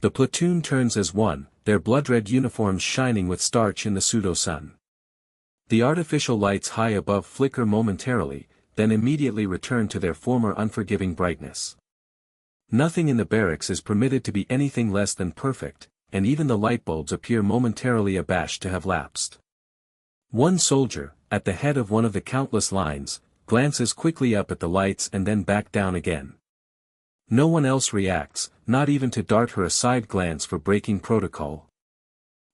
The platoon turns as one, their blood-red uniforms shining with starch in the pseudo-sun. The artificial lights high above flicker momentarily, then immediately return to their former unforgiving brightness. Nothing in the barracks is permitted to be anything less than perfect, and even the light bulbs appear momentarily abashed to have lapsed. One soldier, at the head of one of the countless lines, glances quickly up at the lights and then back down again. No one else reacts, not even to dart her a side glance for breaking protocol.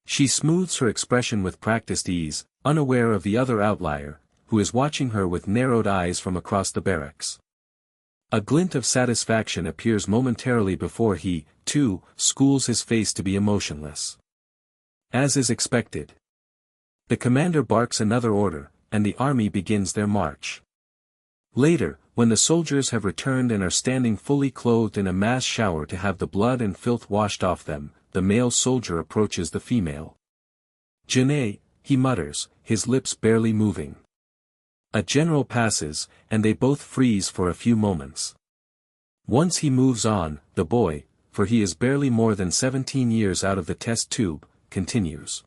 She smooths her expression with practiced ease, unaware of the other outlier, who is watching her with narrowed eyes from across the barracks. A glint of satisfaction appears momentarily before he, too, schools his face to be emotionless. As is expected. The commander barks another order, and the army begins their march. Later, when the soldiers have returned and are standing fully clothed in a mass shower to have the blood and filth washed off them, the male soldier approaches the female. "Janae," he mutters, his lips barely moving. A general passes, and they both freeze for a few moments. Once he moves on, the boy, for he is barely more than 17 years out of the test tube, continues.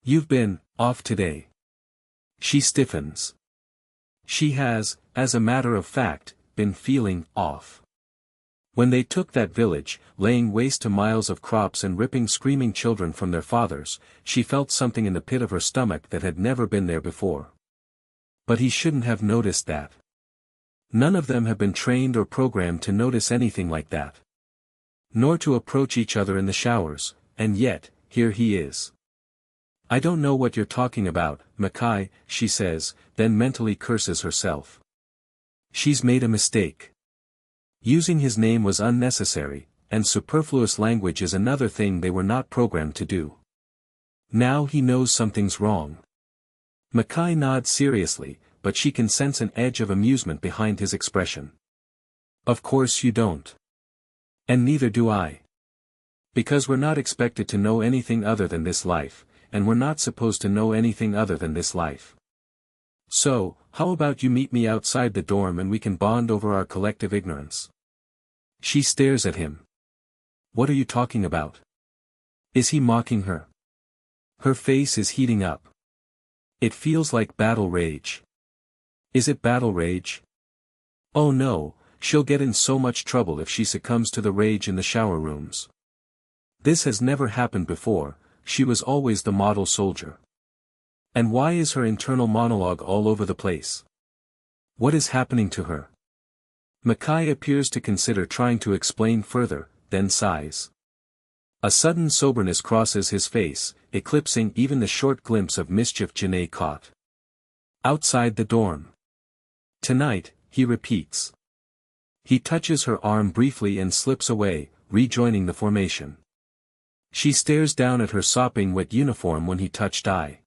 "You've been off today." She stiffens. She has, as a matter of fact, been feeling off. When they took that village, laying waste to miles of crops and ripping screaming children from their fathers, she felt something in the pit of her stomach that had never been there before. But he shouldn't have noticed that. None of them have been trained or programmed to notice anything like that. Nor to approach each other in the showers, and yet, here he is. "I don't know what you're talking about, Mackay," she says, then mentally curses herself. She's made a mistake. Using his name was unnecessary, and superfluous language is another thing they were not programmed to do. Now he knows something's wrong. Mackay nods seriously, but she can sense an edge of amusement behind his expression. "Of course you don't. And neither do I. Because we're not expected to know anything other than this life, and we're not supposed to know anything other than this life. So, how about you meet me outside the dorm and we can bond over our collective ignorance?" She stares at him. What are you talking about? Is he mocking her? Her face is heating up. It feels like battle rage. Is it battle rage? Oh no, she'll get in so much trouble if she succumbs to the rage in the shower rooms. This has never happened before, she was always the model soldier. And why is her internal monologue all over the place? What is happening to her? Mackay appears to consider trying to explain further, then sighs. A sudden soberness crosses his face, eclipsing even the short glimpse of mischief Janae caught. Outside the dorm. "Tonight," he repeats. He touches her arm briefly and slips away, rejoining the formation. She stares down at her sopping wet uniform when he touched eye.